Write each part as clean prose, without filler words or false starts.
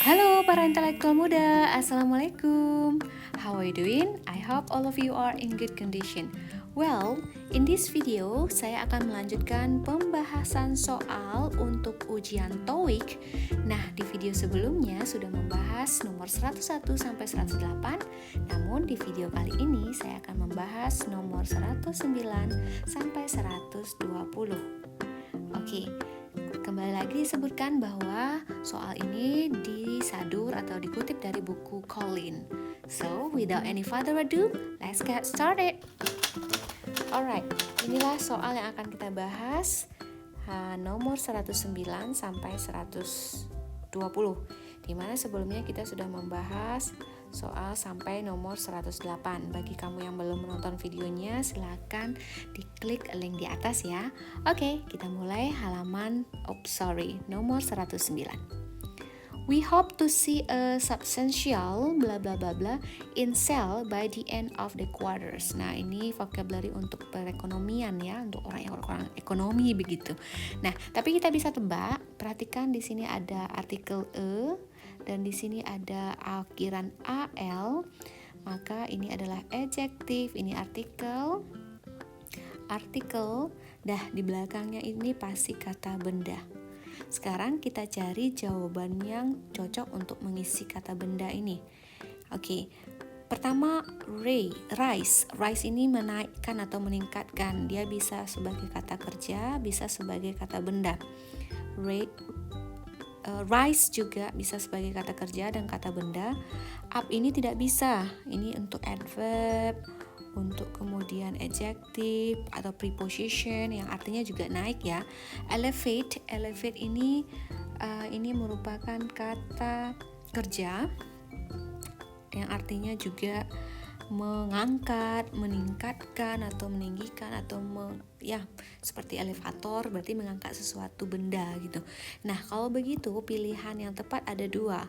Halo para intelektual muda, Assalamualaikum. How are you doing? I hope all of you are in good condition. Well, in this video, saya akan melanjutkan pembahasan soal untuk ujian TOEIC. Nah, di video sebelumnya sudah membahas nomor 101 sampai 108, namun di video kali ini saya akan membahas nomor 109 sampai 120. Oke. Kembali lagi disebutkan bahwa soal ini disadur atau dikutip dari buku Colin. So, without any further ado, let's get started. Alright, inilah soal yang akan kita bahas, nomor 109 sampai 120. Dimana sebelumnya kita sudah membahas soal sampai nomor 108. Bagi kamu yang belum menonton videonya, silakan diklik link di atas ya. Oke, kita mulai halaman nomor 109. We hope to see a substantial bla bla bla bla in sale by the end of the quarters. Nah, ini vocabulary untuk perekonomian ya, untuk orang ekonomi begitu. Nah, tapi kita bisa tebak. Perhatikan di sini ada artikel e dan di sini ada akhiran al. Maka ini adalah adjektif, ini artikel. Dah di belakangnya ini pasti kata benda. Sekarang kita cari jawaban yang cocok untuk mengisi kata benda ini. Oke, pertama rise. Rise ini menaikkan atau meningkatkan. Dia bisa sebagai kata kerja, bisa sebagai kata benda. Rise juga bisa sebagai kata kerja dan kata benda. Up ini tidak bisa. Ini untuk adverb, untuk kemudian adjektif atau preposition yang artinya juga naik ya. Elevate ini merupakan kata kerja yang artinya juga mengangkat, meningkatkan atau meninggikan atau seperti elevator, berarti mengangkat sesuatu benda gitu. Nah, kalau begitu pilihan yang tepat ada dua,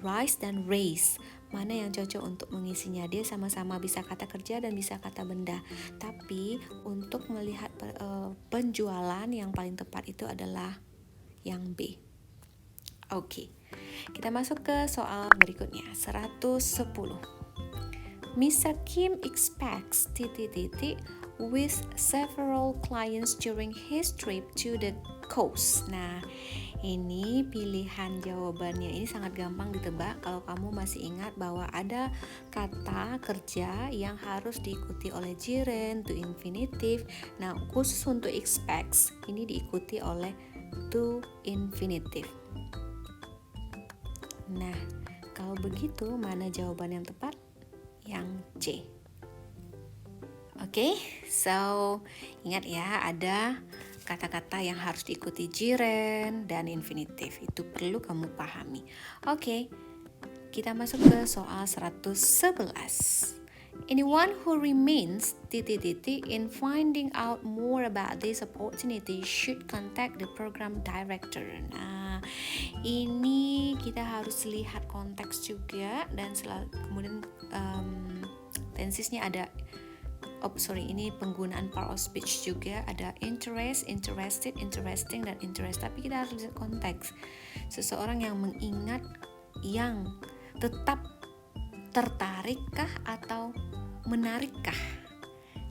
rise dan raise. Mana yang cocok untuk mengisinya? Dia sama-sama bisa kata kerja dan bisa kata benda. Tapi untuk melihat penjualan yang paling tepat itu adalah yang B. Oke. Kita masuk ke soal berikutnya, 110. Mr. Kim expects with several clients during his trip to the coast. Nah, ini pilihan jawabannya ini sangat gampang ditebak kalau kamu masih ingat bahwa ada kata kerja yang harus diikuti oleh gerund to infinitive. Nah, khusus untuk expects ini diikuti oleh to infinitive. Nah, kalau begitu mana jawaban yang tepat? Yang C. Oke, so ingat ya, ada kata-kata yang harus diikuti gerund dan infinitif. Itu perlu kamu pahami. Oke, kita masuk ke soal 111. Anyone who remains in finding out more about this opportunity should contact the program director. Nah, ini kita harus lihat konteks juga dan kemudian tensesnya ada ini penggunaan part of speech juga, ada interest, interested, interesting, dan interest. Tapi kita harus lihat konteks. Seseorang yang mengingat, yang tetap tertarikkah atau menarikkah?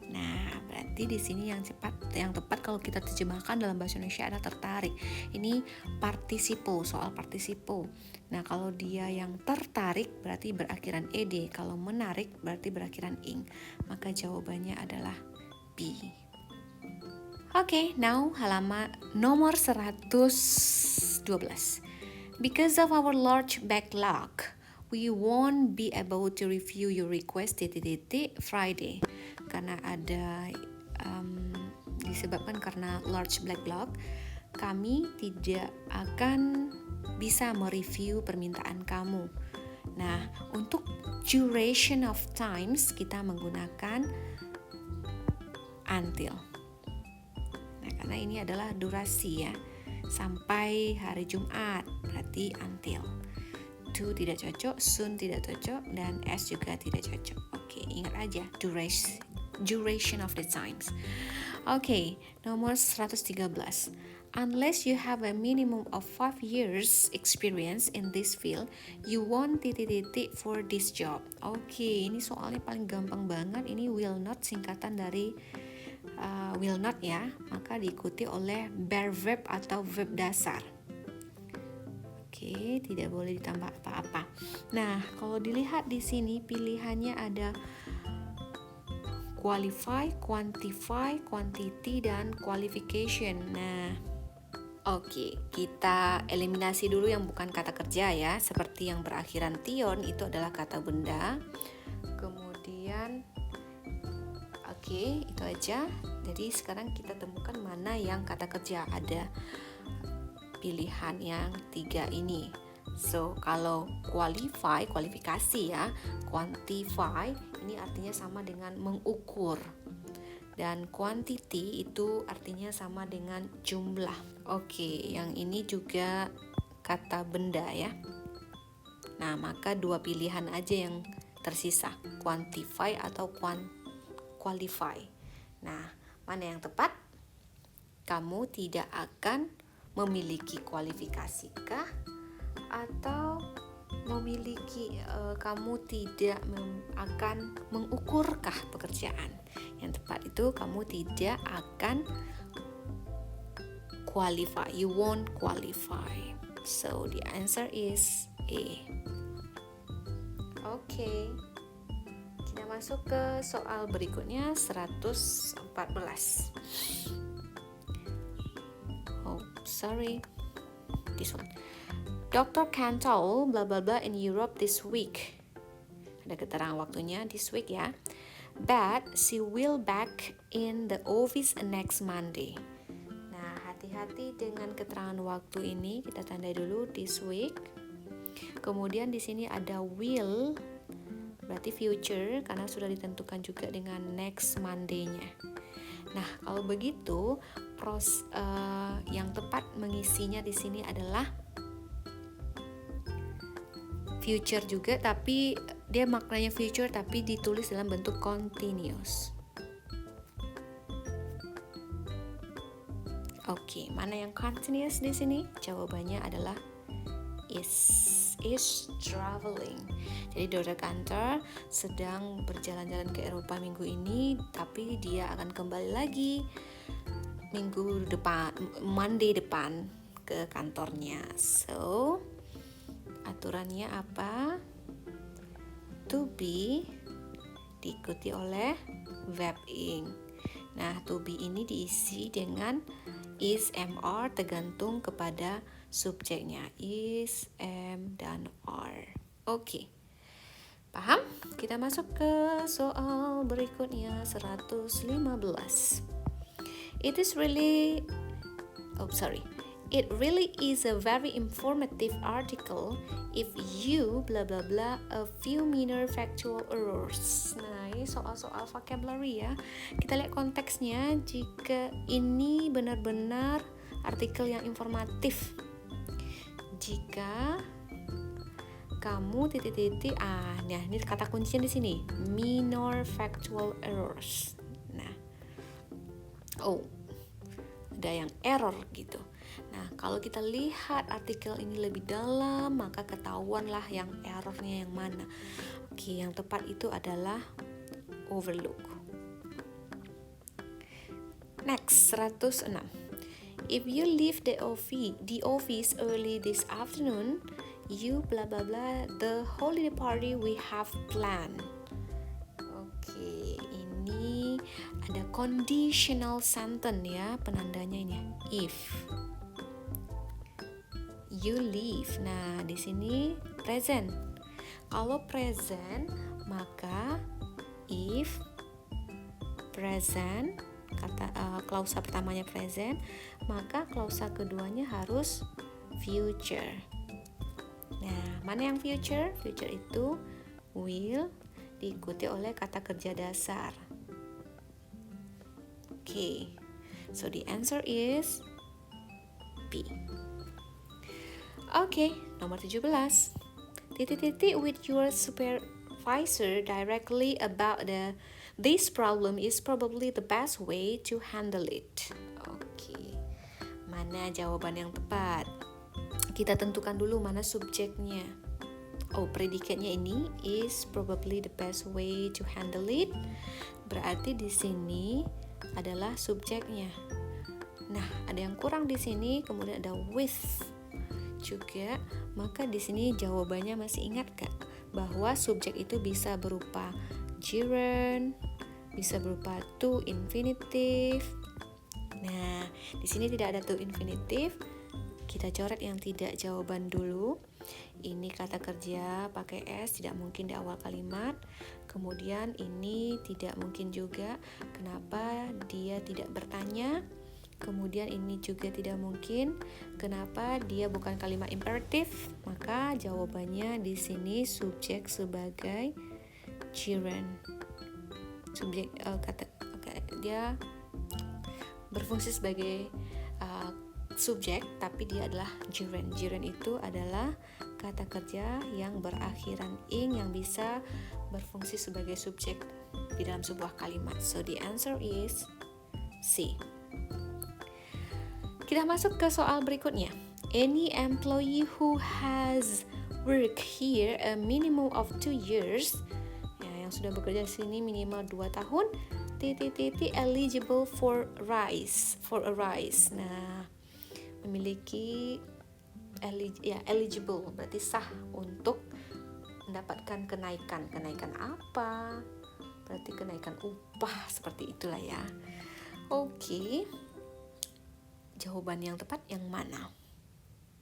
Nah, berarti di sini yang tepat kalau kita terjemahkan dalam bahasa Indonesia ada tertarik. Ini partisipo, soal partisipo. Nah, kalau dia yang tertarik berarti berakhiran ed, kalau menarik berarti berakhiran ing. Maka jawabannya adalah B. Oke, now halaman nomor 112. Because of our large backlog, we won't be able to review your request Friday. Karena ada disebabkan karena large backlog, kami tidak akan bisa mereview permintaan kamu. Nah, untuk duration of times kita menggunakan until. Nah, karena ini adalah durasi ya, sampai hari Jumat, berarti until. To tidak cocok, soon tidak cocok, dan as juga tidak cocok. Oke, ingat aja duration of the times. Oke, nomor 113. Unless you have a minimum of 5 years experience in this field, you won't titik-titik for this job. Oke, ini soalnya paling gampang banget. Ini will not singkatan dari will not ya, maka diikuti oleh bare verb atau verb dasar. Oke, tidak boleh ditambah apa-apa. Nah, kalau dilihat di sini pilihannya ada qualify, quantify, quantity, dan qualification. Nah, oke, kita eliminasi dulu yang bukan kata kerja ya. Seperti yang berakhiran tion itu adalah kata benda. Kemudian, oke, itu aja. Jadi sekarang kita temukan mana yang kata kerja. Ada pilihan yang 3 ini. So, kalau qualify, kualifikasi ya, quantify ini artinya sama dengan mengukur. Dan quantity itu artinya sama dengan jumlah. Oke, yang ini juga kata benda ya. Nah, maka 2 pilihan aja yang tersisa, quantify atau qualify. Nah, mana yang tepat? Kamu tidak akan memiliki kualifikasikah atau memiliki kamu tidak akan mengukurkah pekerjaan? Yang tepat itu kamu tidak akan qualify. You won't qualify. So the answer is A. Oke. Kita masuk ke soal berikutnya 114. Sorry, this one. Dr. Cantal blah blah blah in Europe this week. Ada keterangan waktunya this week ya. But she will back in the office next Monday. Nah, hati-hati dengan keterangan waktu ini. Kita tandai dulu this week. Kemudian di sini ada will, berarti future karena sudah ditentukan juga dengan next Monday-nya. Nah, kalau begitu, yang tepat mengisinya di sini adalah future juga, tapi dia maknanya future tapi ditulis dalam bentuk continuous. Oke, mana yang continuous di sini? Jawabannya adalah is traveling. Jadi Dr. Cantor sedang berjalan-jalan ke Eropa minggu ini, tapi dia akan kembali lagi minggu depan, Monday depan ke kantornya. So, aturannya apa? To be diikuti oleh verb ing. Nah, to be ini diisi dengan is, mr tergantung kepada subjeknya, is, am, dan are. Oke. Paham? Kita masuk ke soal berikutnya 115. It really is a very informative article if you blah blah blah a few minor factual errors. Nah, ini soal-soal vocabulary ya. Kita lihat konteksnya. Jika ini benar-benar artikel yang informatif, jika kamu titik-titik nah ini kata kuncinya di sini, minor factual errors. Nah, ada yang error gitu. Nah, kalau kita lihat artikel ini lebih dalam, maka ketahuanlah yang errornya yang mana. Oke, yang tepat itu adalah overlook. Next, 106. If you leave the office early this afternoon, you blah blah blah the holiday party we have planned. Oke, ini ada conditional sentence ya, penandanya ini if you leave. Nah, di sini present. Kalau present, maka if present, kata klausa pertamanya present, maka klausa keduanya harus future. Nah, mana yang future? Future itu will diikuti oleh kata kerja dasar. Okay, so the answer is B. Okay, nomor 17. Titik-titik with your supervisor directly about this problem is probably the best way to handle it. Okay, Mana jawaban yang tepat? Kita tentukan dulu mana subjeknya. Predicate-nya ini is probably the best way to handle it. Berarti di sini adalah subjeknya. Nah, ada yang kurang di sini, kemudian ada with juga. Maka di sini jawabannya masih ingat gak? Bahwa subjek itu bisa berupa gerund, bisa berupa to infinitive. Nah, di sini tidak ada to infinitive. Kita coret yang tidak jawaban dulu. Ini kata kerja pakai S, tidak mungkin di awal kalimat. Kemudian ini tidak mungkin juga. Kenapa dia tidak bertanya? Kemudian ini juga tidak mungkin. Kenapa dia bukan kalimat imperatif? Maka jawabannya di sini subjek sebagai gerund. Subjek dia berfungsi sebagai subjek, tapi dia adalah gerund. Gerund itu adalah kata kerja yang berakhiran ing yang bisa berfungsi sebagai subjek di dalam sebuah kalimat. So the answer is C. Kita masuk ke soal berikutnya. Any employee who has worked here a minimum of 2 years, yang sudah bekerja di sini minimal 2 tahun, eligible for a rise. Nah, memiliki eligible berarti sah untuk mendapatkan kenaikan. Kenaikan apa? Berarti kenaikan upah, seperti itulah ya. Oke. Jawaban yang tepat yang mana?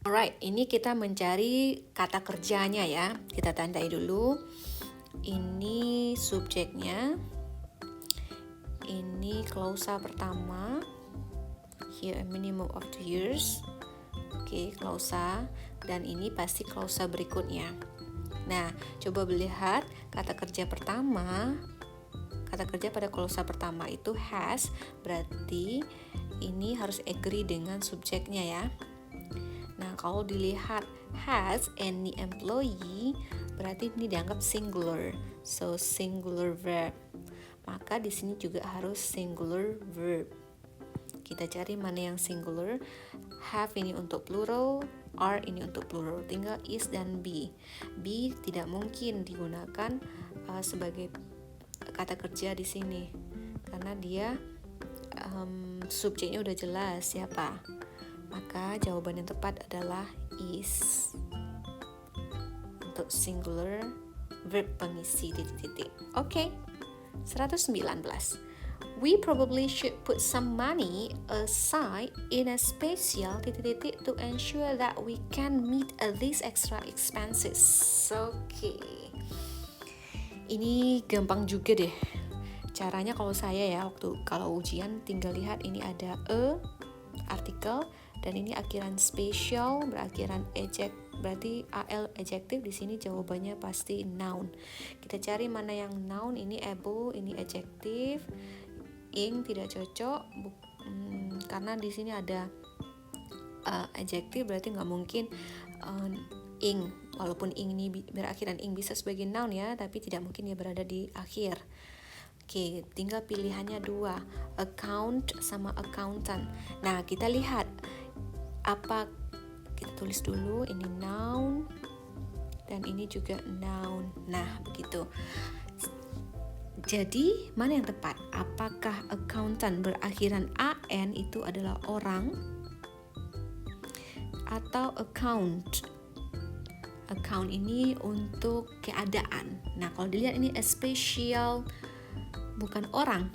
Alright, ini kita mencari kata kerjanya ya. Kita tandai dulu. Ini subjeknya. Ini klausa pertama. Here a minimum of 2 years. Oke, klausa. Dan ini pasti klausa berikutnya. Nah, coba melihat kata kerja pertama. Kata kerja pada klausa pertama itu has, berarti ini harus agree dengan subjeknya ya. Nah, kalau dilihat has any employee, berarti ini dianggap singular. So, singular verb. Maka di sini juga harus singular verb. Kita cari mana yang singular. Have ini untuk plural, are ini untuk plural. Tinggal is dan be. Be tidak mungkin digunakan sebagai kata kerja di sini karena dia subjeknya udah jelas siapa. Maka jawaban yang tepat adalah is untuk singular verb pengisi titik-titik. Oke. 119. We probably should put some money aside in a special titik-titik to ensure that we can meet these extra expenses. Oke. Ini gampang juga deh. Caranya kalau saya ya, kalau ujian tinggal lihat ini ada artikel dan ini akhiran spesial berakhiran eject, berarti al adjective. Di sini jawabannya pasti noun. Kita cari mana yang noun. Ini able, ini adjective. Ing tidak cocok karena di sini ada adjective, berarti nggak mungkin ing. Walaupun ing ini berakhiran ing bisa sebagai noun ya, tapi tidak mungkin dia berada di akhir. Oke, tinggal pilihannya 2, account sama accountant. Nah, kita lihat apa, kita tulis dulu ini noun dan ini juga noun. Nah, begitu. Jadi, mana yang tepat? Apakah accountant berakhiran an itu adalah orang atau account? Account ini untuk keadaan. Nah, kalau dilihat ini a special, bukan orang.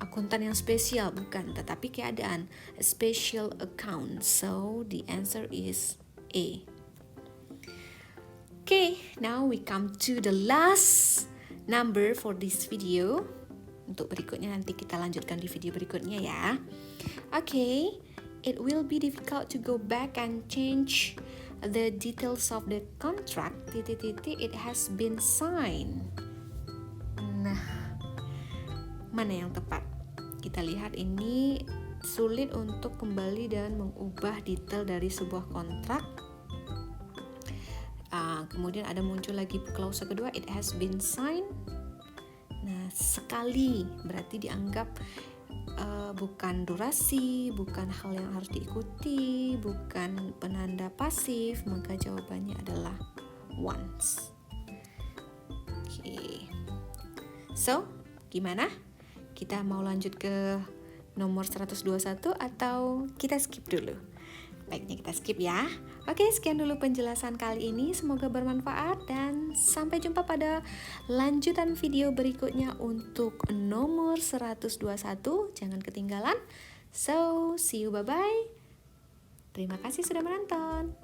Akuntan yang spesial bukan, tetapi keadaan. A special account. So, the answer is A. Okay, now we come to the last number for this video. Untuk berikutnya nanti kita lanjutkan di video berikutnya ya. Okay, it will be difficult to go back and change the details of the contract. It has been signed. Nah, mana yang tepat? Kita lihat ini sulit untuk kembali dan mengubah detail dari sebuah kontrak. Kemudian ada muncul lagi klausa kedua, it has been signed. Nah, sekali berarti dianggap bukan durasi, bukan hal yang harus diikuti, bukan penanda pasif, maka jawabannya adalah once. Oke. So, gimana? Kita mau lanjut ke nomor 121 atau kita skip dulu? Baiknya kita skip ya. Oke, sekian dulu penjelasan kali ini. Semoga bermanfaat dan sampai jumpa pada lanjutan video berikutnya untuk nomor 121. Jangan ketinggalan. So, see you, bye-bye. Terima kasih sudah menonton.